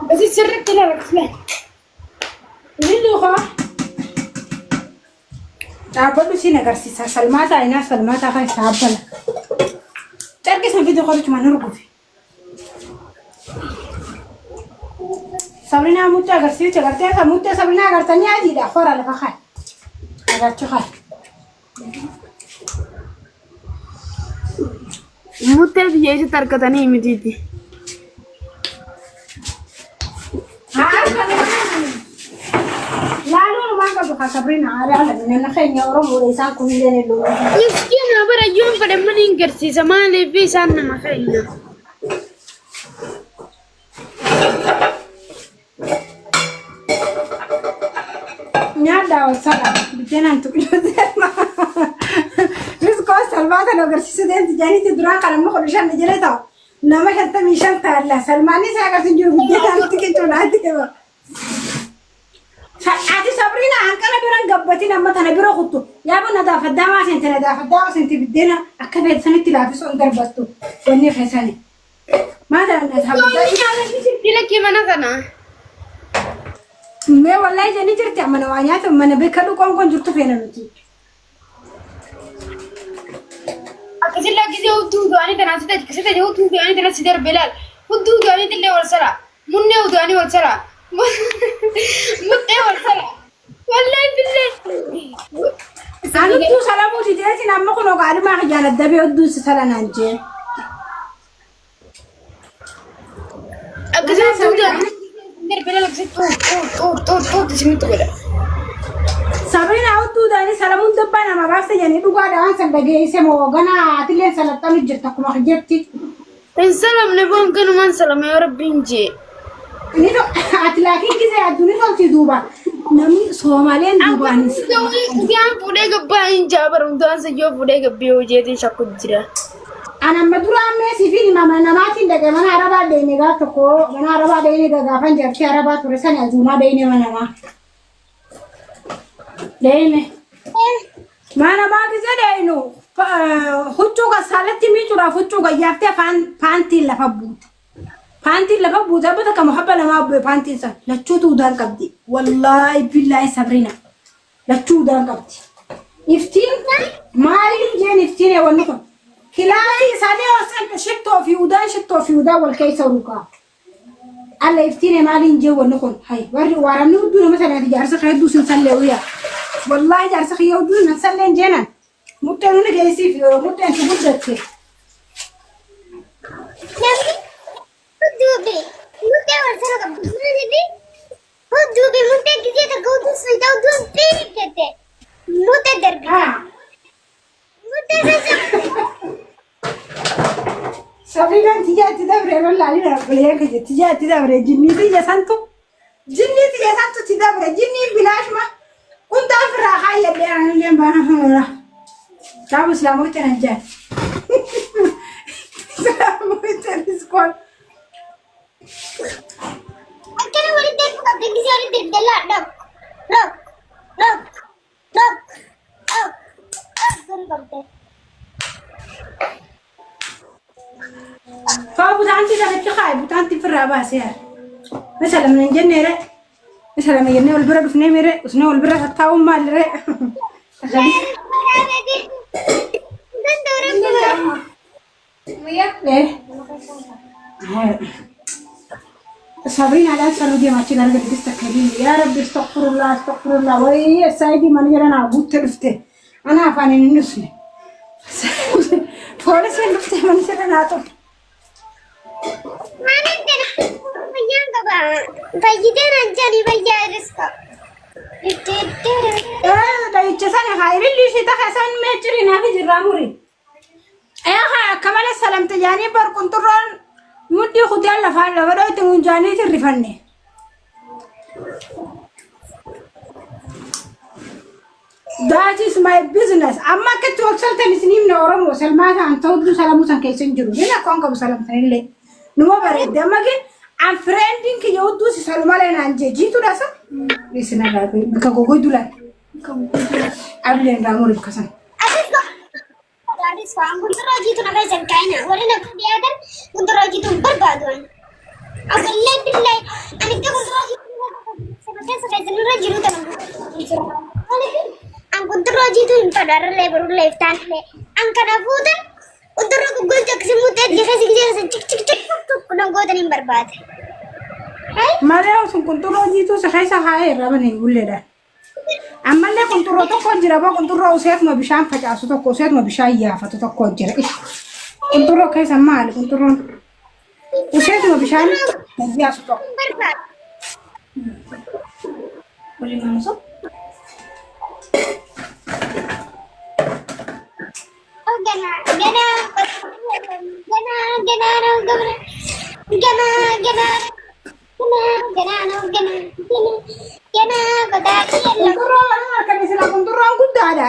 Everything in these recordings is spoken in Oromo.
بس سرك كده بكفله اللي خا تعبلو سينا غرسيسا سلماتا اينا سلماتا خاي تعبلا تركي سن فيديو خالص ما نرقفي سابرينا موتا غرسيسا غرتيا موتا سابرينا غرتني عادي دا خورا لفا خاي غرتو خاي موتا بيجي تركتني مديتي لا ما قبل خبرنا على من خير يوم وليس كل اللي مسكين أبغى يوم بدل ما ننكرسي زمان اللي في سنة ما خينا نادا وصلا بدنا نتقول زين بس كوس البعض لو قرشي سدين تجاني تدران كلام مخرجان نجلته نما حتى ميشان تالا سلماني ساقط تجوا بدنا نتكلم توناتي كذا عادي صبرينا عن كنا بيران قبتنا أما تنا بيرو خطو يا بنا دا فداما سنتنا دا فداما سنتي بدينا أكبر سنة تلافيس أندر بستو وني خساني ما دا نذهب لك كيف أنا كنا ما والله جاني جرت أمانة وعنيات أمانة بكرو كون جرت فينا نتي أكيد لا كذي ودو أنا تناسيت كذي تجي ودو أنا تناسيت بلال ودو أنا تلي ورسلا مني ودو أنا ورسلا متى ورسلا والله بالله أنا تو سلامو تجيتي نام كنا قاعد ما خجالة دبي ودو سلام نانجي أكيد ودو أنا بلال كذي تو تسميتو بلال Sabrina autu dani salamun tabbana ma basta yani duga da ansan da geese mo gana atile salatani jirta kuma khjerti انسلم نبون كانوا ما انسلم يا ربي نجي ni do atlaki kize aduni to ti duba nami somalian duba ni كان بودي قبائن جابر ودان سجوا بودي قبيو جيتي شكو جرا ana madura me sifini mama na mati daga mana araba de ni ga to ko mana araba de ni daga fan jarti araba to resani azuna de ni mana ma Dene. Mana ma kize deno. Huccu ga salati mi chura huccu ga yafte fanti la fabut. Fanti la fabut abada ka muhabba la ma be fanti sa. La chutu dan qabdi. Wallahi billahi sabrina. La chutu dan qabdi. Iftin mali jen iftin ya wanuko. Kilai sade wasan shitto fi udan wal kaysa ruka. Alla iftin mali je wanuko. Hay wari waramni udu مثلا tijarsa khaydu sin sallewiya. والله جالس خيودون نسلين جنا متنون جالسين في متن في مدتك هدوبي متى ورسنا قبضنا هدوبي متى كذي تقودون سيدا ودون بيكتة متى درجة متى سبيلا تيجي تدبر ولا علينا بليك تيجي تدبر جني تيجي سانتو تدبر جني بلاش ما كنت أفرح خايل اللي أنا اليوم بنا كابو سلاموت نجار سلاموت نسكون أكيد ولد ده فقط كذي ولد ده لا لك فابو تانتي ده بتخايب بتانتي في الرابع سير مثلا من الجنة مثلا ما يرني والبرد في نمرة وسنو البرد هتاوم مال رأ إيه صابرين على سرودي ما تقدر تستكبرين يا رب استغفر الله ويا سيدي من يرنا أبو ترفته أنا أفاني النسني فورس نفته من سرناتو ما ندنا بيان بابا بيجي رجالي بيجي رزقه ده يتساني خير اللي شيء تحسن ما تجري نافي جراموري أيها كمان السلام تجاني بر كنترول مدي خدي الله فعل بدأ تنجاني ترفني That is my business. Amma ke tu aksal tani sini na orang wasal mata antau tu salam usan kaisen juru. Dia nak kau angkat salam tani le. Numa bare dia magi a friending ke jauh tu si salam ala nanje. Jitu rasa? Isna gabe. Bika gogo dulan. Ablen ramur kasan. Adik sekarang untuk roji tu nak kain. Orang nak dia kan untuk roji tu berbadu. Aku lebih saudara lebar leftan le. Angkana fudan. Untuk aku gol cek semutet dia kasih cik cik cik tuh kena gol tadi berbat. Maria sun kunturo jitu sekhaisa hae rabani gulleda. Amma le kunturo to ko jira ba kunturo uset ma bishan faja su to ko uset ma bishan ya fatu to ko jira. Kunturo kaisa mal kunturo. Uset ma bishan ya su to. Berbat. Boleh masuk? Oh gana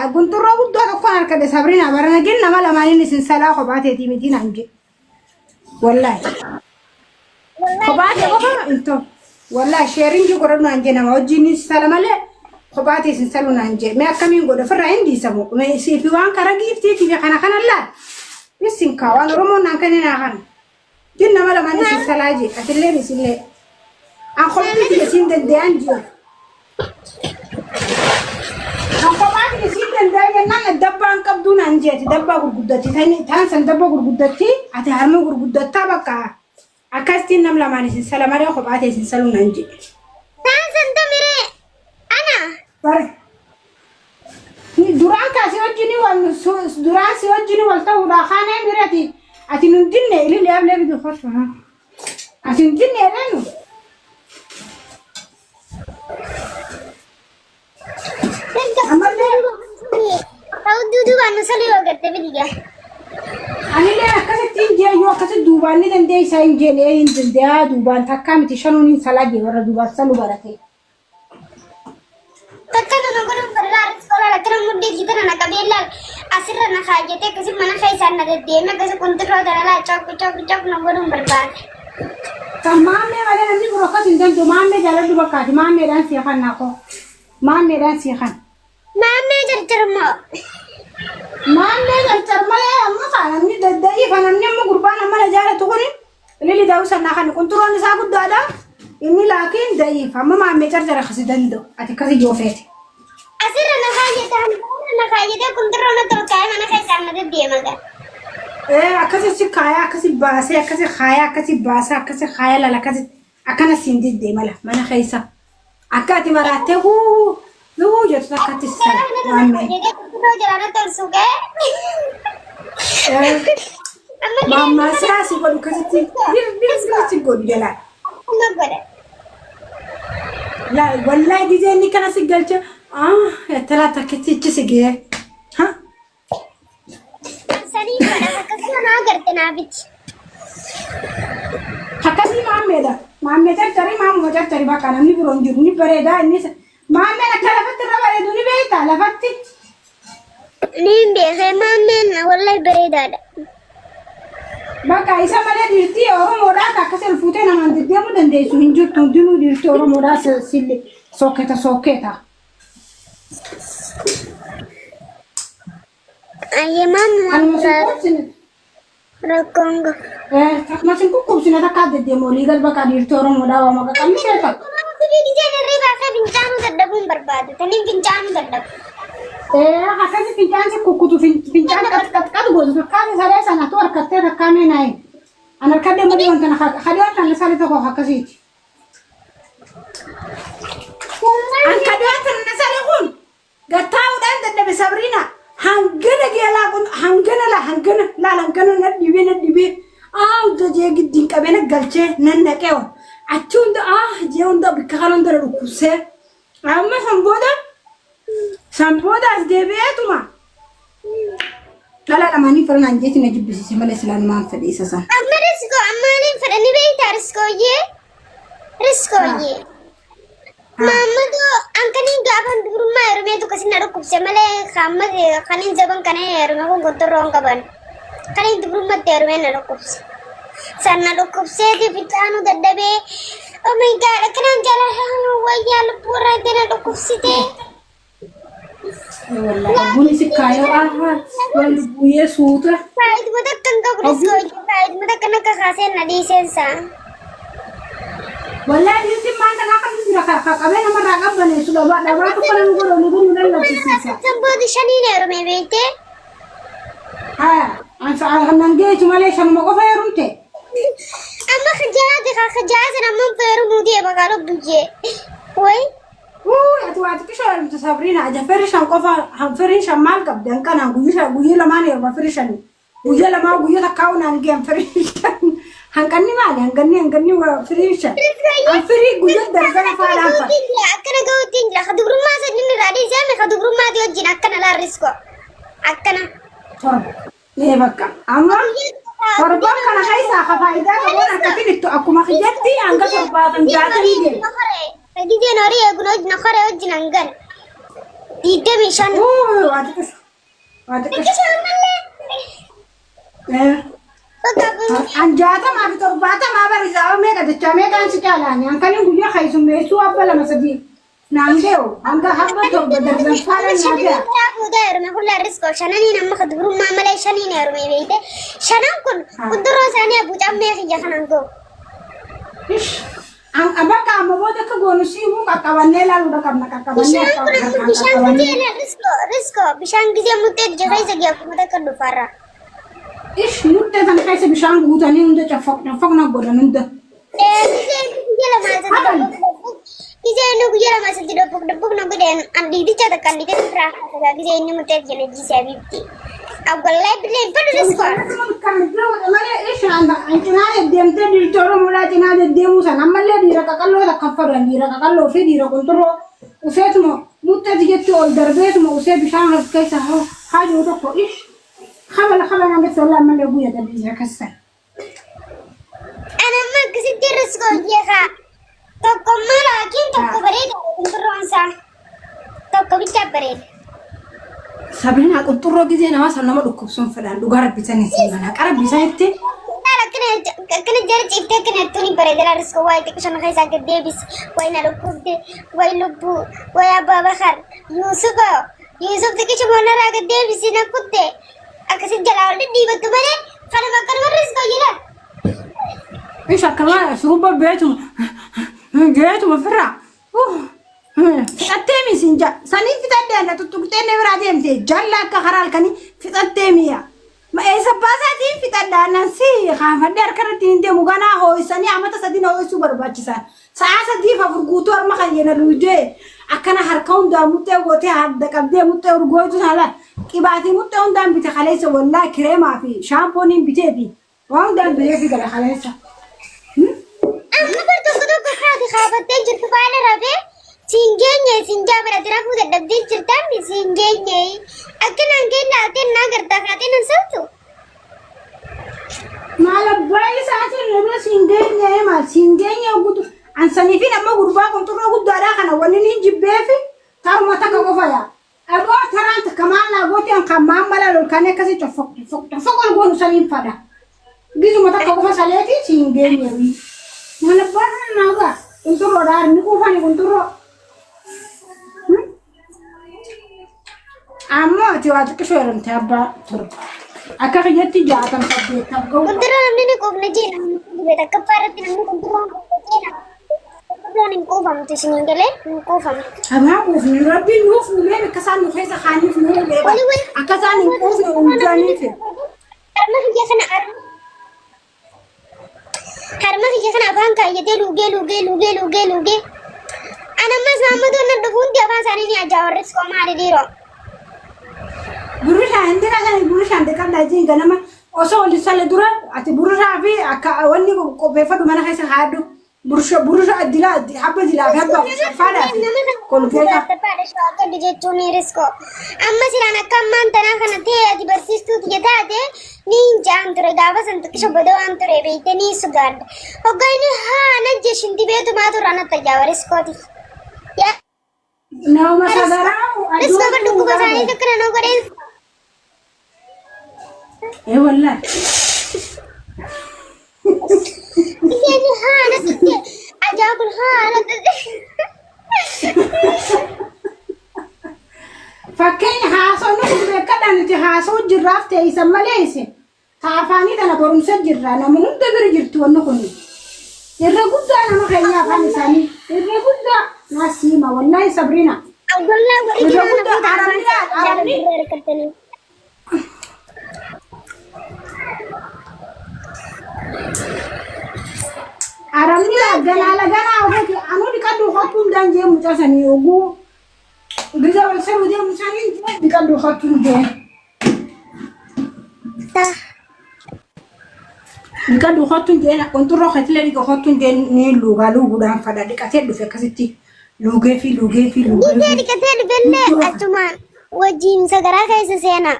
Kunturo ko arkade Sabrina barana genna mala mani sin sala ko bate ti mitina nje wallahi ko bate ko into wallahi sharing ji ko rano nje na wajini sala male ko bate sin salu nje me akamin godo farra indi samu me si fi wan kara gifti ti kana kana la bisin ka wan romo nan kanina kan genna mala mani sin salaji atille ni sille an ko ti sin de anji nana dabba an kabdu nan jeti dabba gurguddati tani tan san dabba gurguddati ati harma gurguddatta baka akasti namla mani sin salamare ko bate sin salu nan je tan san tamire ana par ni duran ka si wajini wal duran si wajini wal tawda khana mirati ati nun dinne ili le able bi khosho ha ati dinne renu tahu dudu anu sali wagate bidiga anile akase je yo akase duban ni dende sai je le in dende duban takamiti shanuni salaje wara duban salu barate takkan nongoro berlar sekolah lakran mudde kita na kabela asir na khajete kasi mana khaisan na de me kasi kuntur dara chok nongoro berbat tamame wale nani buroka tindan to mame jala dubaka mame dan siakan nako mame dan siakan mame jarjarmo mame jarjarmale amma kana ni dadai kana ni amma gurbana mala jala to koni lili dausa na kan kunturon sa gudada ini lakin dai fama mame jarjara khasidando ati kasi jofete asir na khajete kuntur na to kay mana khaisan na de maga akasi si kaya akasi basa akasi khaya akasi basa akasi khaya la akasi akana sindi de mala mana khaisa akati marate hu lu jatu akati sala mame jadi kuntur jalan tersuke mama sa si ko kasi ti dir si ko jala kuma gore la wallahi dije ni kana sigalcha ya talata kiti sige ha sari pada kasi na garte na bich hakasi mame cari mamu cari bakana ni buronjur ni bereda ni mame na kala fatra bare duni beita la fatti ni be he mame na wallahi bereda baka isa male dirti oro moda ka kasel fute na mande demu dende su hinjur tu dinu dirti oro moda sille soketa aye mama rakongo masin ko sina ta kadde demo legal baka dirti oro moda wa maka kamita di jane riba ka bincanu daddabun berbadu tani bincanu daddab hakasi pincan se kukutu pincan kat gozo kan sare sana to arkatte rakame nai anar kadde modi wonta khadi wonta sale to ko hakasi an kadde wonta sale hun gataw dan dadde Sabrina hangana gela kun hangana la dibe do je giddin kabena galche nan na kew achunda je onda bikalan dar rukuse amma samboda asdebeetuma la mani farna anjeti na jibbi si mala islam man fadi sasa amma ni farani beita risko ye mama do angkani gaban rumah rumah itu kasi naruh kupse male khamma kanin jaban kane rumah ko gotorong kaban kanin itu rumah te rumah naruh kupse san naruh kupse di pitanu daddabe oh my god kanan jalan wayal pura de naruh kupse te wallahi buni sikayo wal buye sutra faid mudak kan ka risko faid mudak kan ka khase nadi sensa wallahi yuti man ta kan dira كمان مرة قبل يسوع بعد ما تقول نقول لا تسيسا تنبودي شنين يرمي بيتي ها أنا نجيت ماليش أنا ما قفا يرمتي أما خجاجة أنا من فيرو مودي بقالو بوجي وي أتوقع شو المتصابرين عاد فريشان قفا هم فريشان مال قبل كان أقول لما أنا يبغى فريشان ويا لما أقول تكاون أنجيم فريشان هنكني مالي هنكني وفريشان الفريق وجد درجة فعلا أكنا قوتين لا خدوا ما سجلنا رادي زي ما خدوا ما ديوجين أكنا لا ريسكو أكنا ليه بقى أما فربك أنا خايسة خفايدا كمان كتير أكو ما خجلتي أنك فربات نجاتي ليه Jadi nari aku noj nakare oj nangan. Ide mission. Oh, ada kes. Anjata ma fitor bata ma bari zawa me ka dacca me kan si kala ni an kanin guliya khaisu me su abala masadi. Nangeo, anga habba to badar zan fara na ga. Aku da me kulla risk shanani namma khadburu ma mala shani ne ru me beide. Shanan kun kudro sani abu jamme khiya khanan go. Ish. Ang abaka mo boda ka gonu si mo ka kawanne la lu da kam na ka kawanne ka. Bishan gije risk bishan gije mutte jahai sagi aku mata kan fara. Ish mutte tan kaise bishan gutani unde chafak na goda nunda. Gije la masa. Gije nu gije la masa dipuk na goden andi di chata kan di tra ka gije ni mutte jene gije abiti. Aku library pada risk. Kan bro mane ish anda antina demte di toro mula tina de demu sana malle di ra kallo da kafara di ra kallo fe di ra kontro usetmo mutte digetti ol darbetmo use bishan kaisa hajo to ko ish خبل أنا بتطلع من أبويا تبي كسر. أنا ما قصدي الرزق يا خا. تقوم ما لكن تقوم بريد كنترون سا. تقوم بتجبرين. سابرين أكون تروح جزء أنا ما صار نمر ركوبسون فلان لقارب بيساني سيمانا كارب بيسانيتي. لا كنا جرت إفتى كنا توني بريد لا رزق واي تكشان خايسة قدي بس واي نلقوه دي واي لبو واي أبا بخر يوسف تكشان ما نرى قدي بس نكود دي. أكسي جلال دي بتومره خلنا بكر مرز كيلا. إيش كمان شروب بيتهم جيتهم فرع. أتيمي سنجا سني في تدي أنا تطلقتني ورادين تي جلا كخرال كني في تديميا. ما إذا بازاتي في تدي أنا سي خاف دير كرتين تي مغانا هو سني عم تصدقنا هو سوبر باتشان. ساعة دي ففرقوتور ما خلينا لوجه. أكنا هركون دا متى وتي هاد كبدي متى ورجوتو هلا كباتي متى وندم بتخليسه ولا كريمة في شامبونين بتبي وندم بيجي كده خليسه. أنا برضو كده كفاية خابتين جرت فعلا ربي سينجا برا ترى فوق الدبدين جرتان بسينجي أكن لكن ناقر تخاتين نسوتو ما لباي ساعتين نبلا سينجي ما سينجي وقول عن سنيفين أما غربا كنت أقول دارا ولا نجيب بيفي ترى ما تكوفيا أبغى ترى أنت كمان أبغى أن كمان بلا لو كان كذي تفوق القول سنين فدا جيزو ما تكوفا سالتي سينجي يوي ما لباي ناقا كنت رودار نكوفاني كنت رو أما تواجه كشورن تابا ترى أكاك يتي جاتم سبب تابو كنت رو نمني كوب نجينا بيتا كفارة نمني كنت رو نجينا كوفن كوفن تسنين كله كوفن أما كوفن ربي نوف نمي كسان نخيس خاني في نوم ليه أكسان كوفن ومجاني في هرما هي خنا أفهم كاية لوجي أنا ما سامع دون الدفون دي أفهم ساني أجاور رزق ما على ديرو بروش عندك عشان بروش عندك كم لازم كلامه أصلا لسه لدورة أتى بروش عفي أكواني كوبيفا دوما نخيس خادو بروش أديلا حبة ديلا بحبة فادا كل كذا تبارك شو أكيد جتوني رزق أما سيرانا كمان تنا خنا تيه أدي برسيستو تيجي تادي نينجا أنتره دابا سنتك شو بدو أنتره بيتني سجاد هقولي ها أنا جشين دي بيتو ما ترانا تجاور رزقتي يا نو ما صدره رزق بدو كبساني تكرنا نقولين إيه والله يعني ها أنا تدي أجاكل ها أنا تدي فكين حاسو نقول كذا نتي حاسو جراف تيسمى ليسي تعرفاني ده أنا برمسة جرا أنا منو تبر جرتو ونقولي الرجل ده أنا ما خيال فاني سامي الرجل ده اسمع والله صبرينا أقولنا إذا كنت عربي Aramni gana awati anodi kadu khatun danje mutasani ogu giza wal saru de musani di kadu khatun de di kadu khatun de na kontoro khatle di khatun de ni luga dan fada di kate du fekasiti luge fi di kate di belle atuma wajin sagara kaisa sena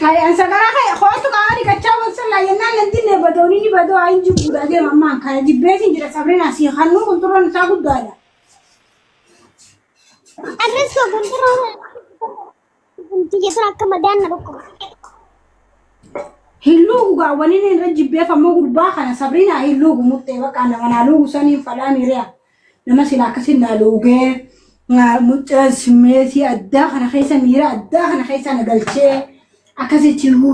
ay an sagara kay khotu kaani kachawa sala yana landine badoni ni bado ainju buda de mamma kana jibreti jira sabrina si khanu kontoro na gudala adesso kontoro tiga akka madana rukko hillugu ga wani ne rajibbe fa mogu ba kana sabrina hillugu mutte waka na wana lugu sani falami ria lama sila kasin na luge nga mutte smeti adda kana khaysa mira adda kana khaysa na galche akaze tihu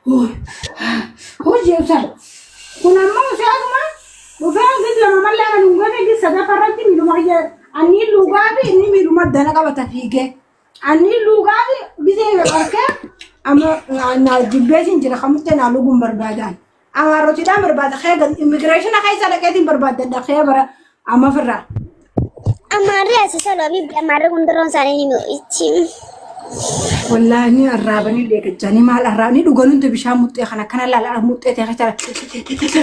ho jeusa kuna mo sagma bo fa gidla mamalla na ngone gi sada farati mi lumaje ani lugabi ni mi lumadana ka batafige ani lugabi bize barka ama na jibbezin jira khamte na lugum barbadan ama rotida barbad khayga immigration khaysa da kadin barbad da khaybara ama farra ama riya salo bi amare kundoron sani ni ichi wallahi ni arabani lek jani mal arabani dugonun to bisha mutte khana kana la mutte te khata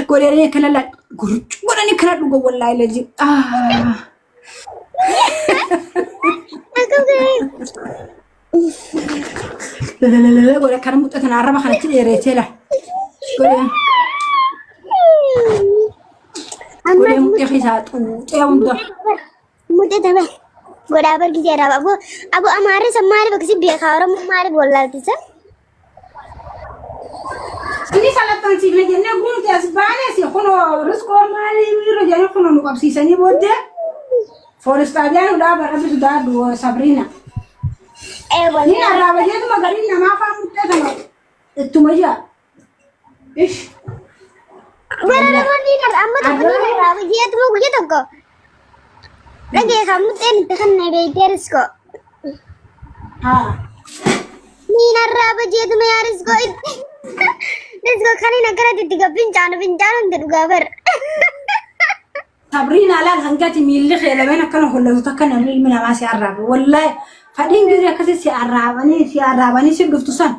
ko le kana la guruc wala ni kana dugo wallahi laji لا ولا كان متأتنا عربة خلنا تدي ريتلا قولي متأخي ساعات يا وندا متأتنا قولي أبر كذي راب أبو أمارة سمارة بكسي بيخارم أمارة بولا تيسا ini salah tansi lagi na gunu te asbane si kono risko mali miro jani kono no kapsi sani bodde forestaliano da barabi sudah dua Sabrina ini araba jetu magarin na ma fa mutta tano itu maja ish bara ni kar amma to ni araba jetu mo guje to lagi kamu ten tekan ne beterisko ha ni araba jetu me yarisko risko khani nagara diga pinjana unde gabar Sabrina la hangati milli khela bena kana hullu takana min ma si araba wallahi fadin gire kasi si arabani si duftusan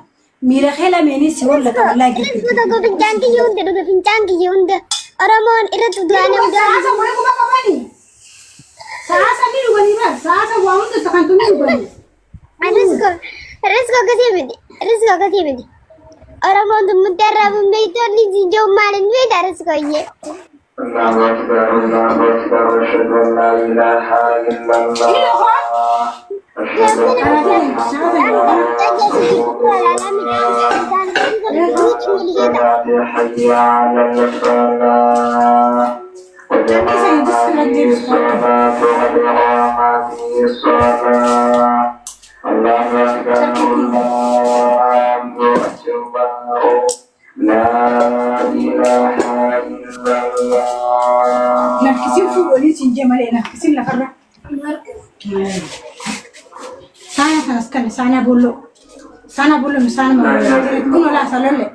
mira khela meni si wala wallahi gitu to pinjangi yunde aramon iratu dana sasa mo ko bakabani sasa miru bani ba sasa wa unde takantu miru bani risko kasi medi aramon dum mudarrabu meito ni jijo malin we darisko ye الله أكبر أشهد أن لا إله إلا الله أشهد أن حي على الفلاح وجمعت الصلاة وقامت الصلاة الله أكبر الله أكبر لا إله إلا الله نكسين فوقولي سنجمال نكسين لفرة سانا فنسكني سانا بولو مسانا ما كنوا لا سلولة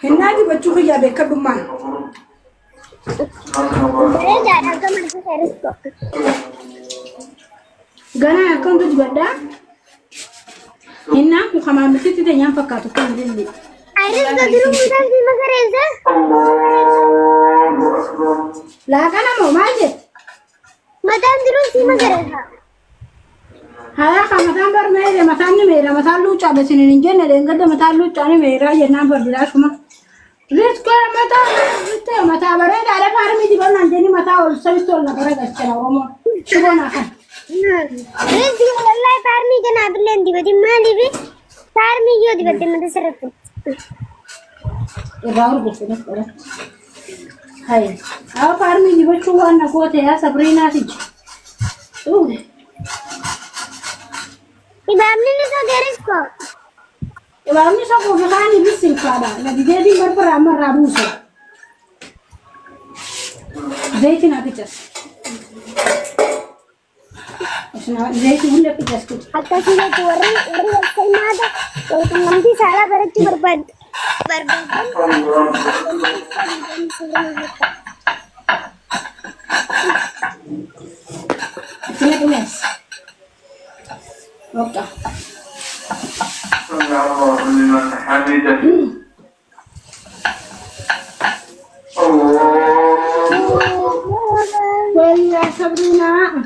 هنا دي بتشوفي يا بكرة ما غانا أكون تجبدا هنا وخمام بتيجي تنيام فكاتو كل دين Aris ko dulu mudah sih magareza. لا كان مو ماجد Madam dulu sih magareza. هذا كمثال برميل مثال لوچا بس نينجن دنگد مثال لوچا نه ميرا ينا بردلا شما ريسك متى بريد على فارمي دي بنا عندني متى والسبت ولا بريد اشترا وما شبونا كان Aris ko wallahi farmi kan ablen di badi mali bi farmi yo di badi made serap. الراور بوسنا هاي أو فارمي دي بتشوف أنا قوتي يا سابرينا تيجي Ibamni ni so Aris ko. يبقى ساقو في خاني بس الفادا لا دي بربر أمر رابوسا زيتنا بيجس عشان زيت ولا بيجس كده akkasuma warri walfa'imaadha walqunnamtii saalaa baratti barbaadu. كده بناس وقع سمع الله لمن حمده ويا صبرنا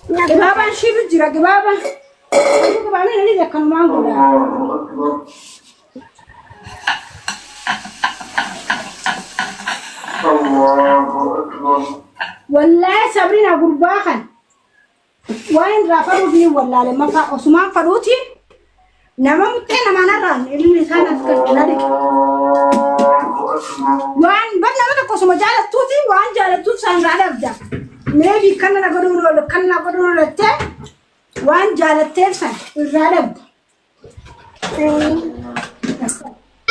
جبابا شيل الجرا جبابا جبابا اللي ذا كان معه الله أكبر الله أكبر والله صبرنا قرباخا وين رافضوا فيه ولا لما عثمان فروتي نما متنا ما نرى اللي كانت كذلك وان بدنا ما تقص مجال التوتي وان جال التوت سان على ابدا ميبي كنا نقولون ولا كنا نقولون التا وان جال التلسان على ابدا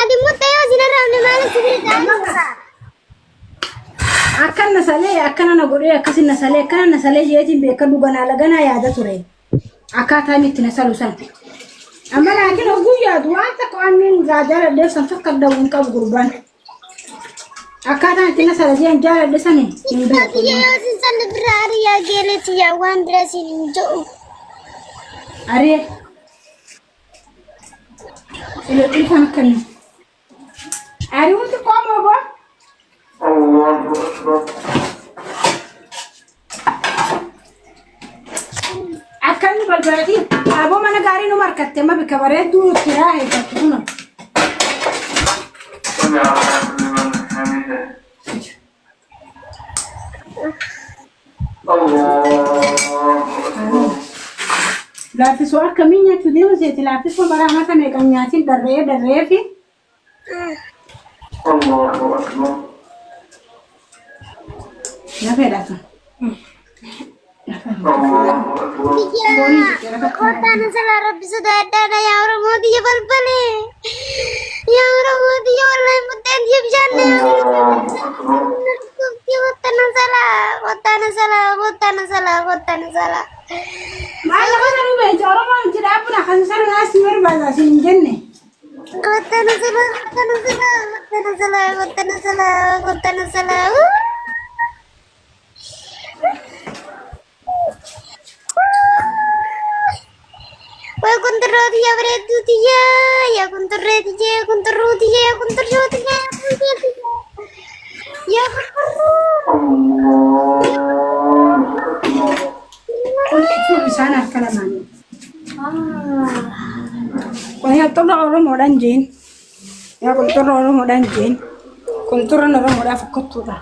Adi mutta yo sinarra mala sibiri أكن نسالي أكن أنا قولي أكسر نسالي أكن نسالي جيتي بيكدو بنا لجنا يا ده ترى أكاتا متنسلو سنت أما لكن أقول يا دوات كأنين راجع ده سنفك كده ونكا بقربان أكاتا متنسل جين جال ده سنة Iya sinsan berari ya gelet ya wan brasin jo. أريه إلى إلفان كن أريه وانت قام أبا الله أكبر أكن بالبلدي أبو ما نقاري نمر كتما بكبرات دو تراهي كتونا سمع الله لمن حمده الله أكبر لا في سؤال كمية تدير زيت لا في سؤال برا مثلا يكمياتين دريه في الله أكبر لا في لا الله أكبر Iya. Kota nasala Rabbi sudah ada ya orang mau dia balbale. Ya orang mau dia orang muten dia bisa ne. الله أكبر Kota nasala. ما أنا بس أنا بيجارو ما نجد أبنا خنسر ناس مر بعد عشان جنة Kota nasala. Wah, kontrol dia beredu dia, ya kontrol dia, ya kontrol dia, ya kontrol dia, ya kontrol. كل سنة الكلام عنه وهي ترى orang orang jin ya كنت ترى orang jin كنت ترى orang فكرت له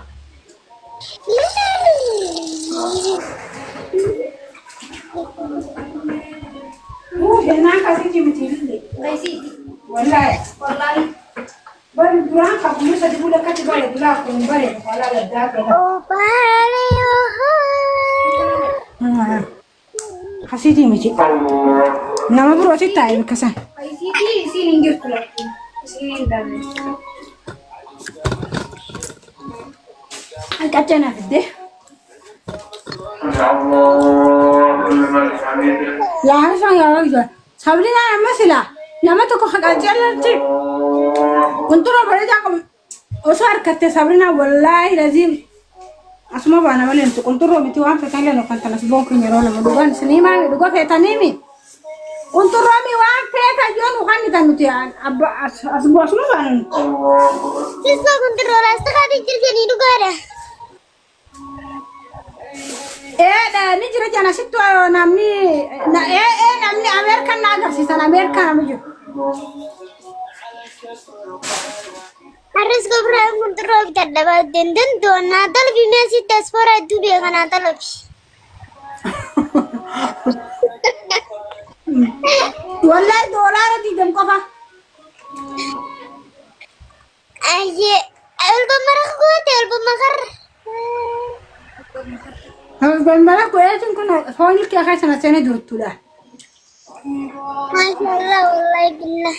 هنا كذي جمتيلي والله بل بران كابوس هذي بولا كتير بلا كم بره ولا لا ده Oh, paleo. حسيتي ميجي نما بروتي تايم كسان Sini inggir pula. Sini dah. كاتنا في ده سمع الله لمن حمده يا حسن يا رجل صبرنا يا مثلا لما تكون حاجة جلتي كنت رو برجعكم أسوار كتة صبرنا والله لازم أسمع بنا ولا أنتوا كنت رو بتوان في كان لأنه كنت نسبون كن يرونا مدوان سنيما دوقة في تنيمي كنت رو ميوان في كجون وخاني تنتي أب أسبوع أسمع بنا Siswa kontrol sekali jadi negara. ده نجري جانا ستو نامني نامني أمريكا ناقر سيسان أمريكا نامجو Harus ngobrol kontrol kita dapat denden tuh Natal bima si diaspora itu dia kan Natal lebih. والله دولار دي دم كفا Aye, album merah kuat, album makar. بمبلا كويس كنا فوني كي أخي سنة سنة درت له Masya Allah, wallahi billah.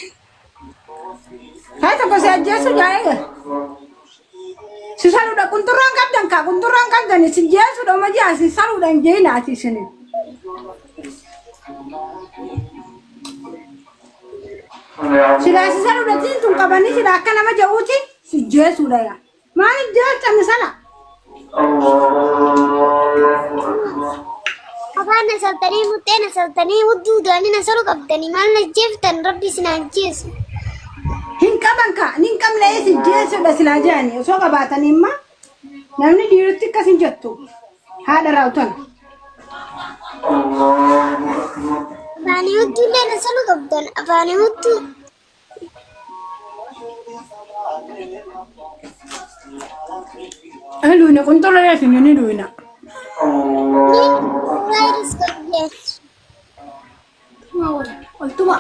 هاي تبغى سجل سجاية سيسالو ده kunturaan qabdan ka kunturaan qabdan si jeesu do ma jaasi saluudhaan jeenaati isini. Sila si saluudhaan tun qabani sila akka nama ja'uuti si jeesuudha yaa. Maaliif jeettani sana? Afaan nasaltanii muttee nasaltanii hudduu du'anii nasalu qabdanii maal na jeeftan rabbi sinaan jeesu. Hin qaban ka nin qabne si jeesuudha sila jaani osoo qabaatanii imma namni dhiiroti akkas hin jettu haadha raawutan. Afaanii hudduu illee nasalu qabdan afaanii hudduu. Luina kunturaan si ni luina. Virus qabdeet. Oltuma.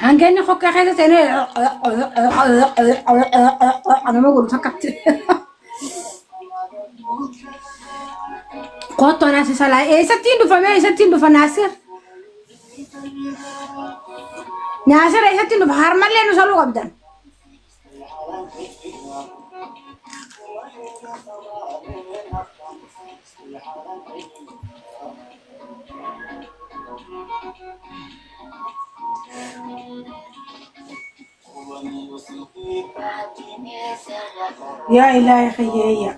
Hanggang ako kakita sa inyo. Ano mo gulo sa kapit? Koto na si Salay. Isa tindu fa Nasir. Nasir isa tindu fa harman leno sa lukab dan. Ya ilahi khayya.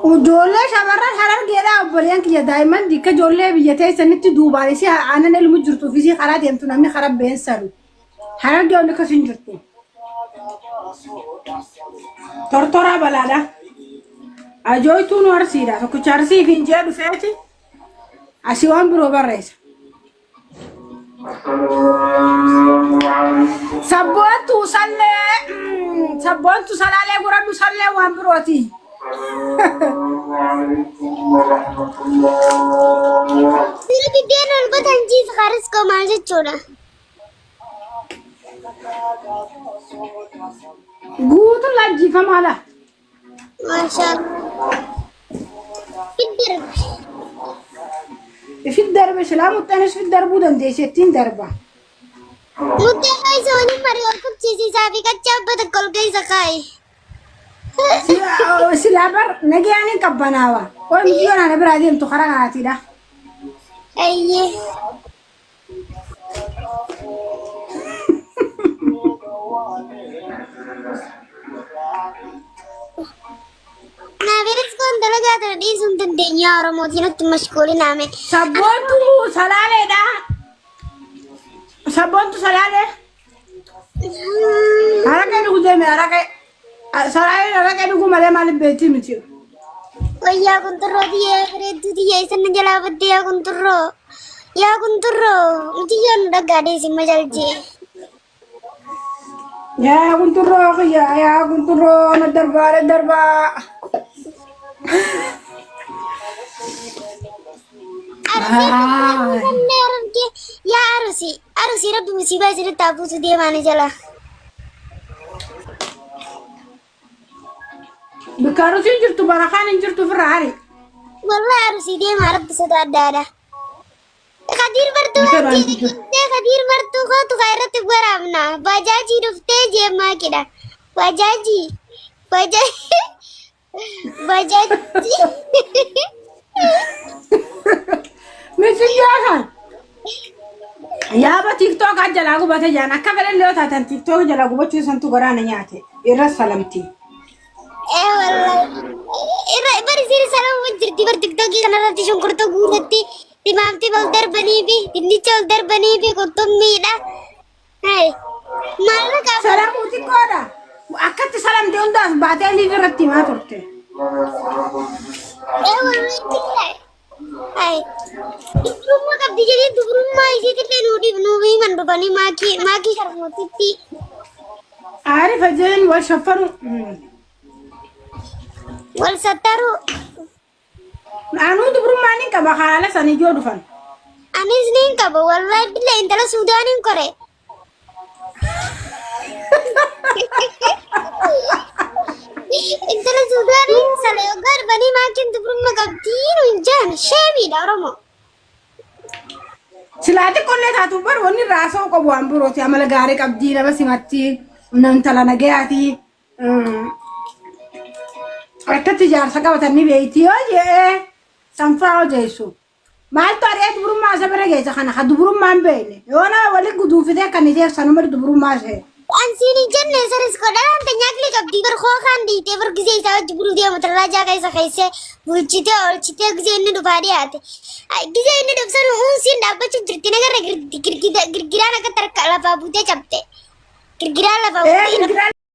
Ujolle shamarran harar geeda obboleen kiyya daa'iman dikka ijoollee biyya ta'e sanitti duubaan si aanan ilmu jirtuu fi si karaa deemtu namni karaa beensalu. Harar geedonni akkas hin jirtu. Tortora balaadha. Ajooytuun warsiidha. Tokkicha arsiif hin jedhu feeti. Asii waan biroo barreessa. Sabboontu salaalee guradhu sallee waan birooti. Bira biddeen ol gotan jiisa karas koo maal jechuudha? Guutu lajjifamaadha. Maashaallah. Biddarbe. Ifit darbe silaa muxxanis fit darbuu dandeessettiin darba. Muddee keessa waliin marii ol qabsiisisaa fi qachaa uffata kol keessa kaaye. Silaa bar nagayaan hin qabbanaawa. Waan biyyoon ana biraa deemtu karaa kanaatiidha. Ayyee. Naafiris kun dalagaa tana dhiisuu hin dandeenya Oromootiin nutti mashquuli naame. Sabboontu salaaleedha. Sabboontu salaalee. Haraka dhugu deeme haraka. Salaalee haraka dhugu malee maaliif beektii miti. Wayyaa kun turroo tiyyee bareedduu tiyyee isa na jalaa baddee yaa kun turroo. Yaa kun turroo mutiyyoon nu dhaggaa deesin majalchee. Yaa kunturroo yaa kunturroo na darbaa. Yaa arusi rabbi musiibaa isinitti haafuutu deemaan jala. Bakka arusiin jirtu barakaan hin jirtu firraa hari. Wallahi arusi deemaa rabbi sodaa addaadha. Kadir martuu kootu kaa irratti waraabna. Bajaajii dhuftee jeemaa kidha. Bajaajii. Misiyyaasaan. Yaaba TikTok jalaa gubate jaan akka fedhallee yoo taatan TikTok jalaa gubachuu santu garaana nyaate irra salamti. Wallahi. Bari siri salamu jirti bar TikTokii kanarratti shunkurta guuratti. Timaamtii ol darbanii fi dinnicha ol darbanii fi qurxummiidha. Maal qaba? Salamuu xiqqoodha. Akkatti salamtee hundaas baatee liif irratti himaa turte. Wallahi tillaay. Dubrummaa qabdi jedhee dubrummaa isiitillee nuu himan dhufanii maakii sharmootitti. Aari fajjeen wal shaffaru. Wal sattaru. Anuu dubrummaa ni qaba haala san ijoo dhufan. Anis ni qaba wallahi billahi intala Suudaaniin kore. Intala Suudaaniin salee ogaa dhufanii maakiin dubrummaa qabdiin hin jaan sheemiidha Oromoo. Silaati qollee taatu bar wanni raasoo qabu waan birooti amala gaarii qabdii nama simatti intala nagayaati. Akka tijaarsa qabatanii beeytii hojii sanfaa hojeessu. Maaltu ari'ee dubrummaa isa bira geessa kana haa dubrummaan beekne yoona wali guduufitee kan ijeessan umar dubrummaa ishee. Ansiin jenne saris godhaan tanyaakli qabdi barkoo kan dhiitee bargisee isaa wajji buluu deemu tarraajaa keessa keessee bulchitee oolchitee gisee inni dhufaa dhiyaate. Gisee inni dhufsan uunsiin dhaabbachuun jirti nagarra girgiraan akka tarka lafaa buutee cabte. Girgiraan lafaa buutee.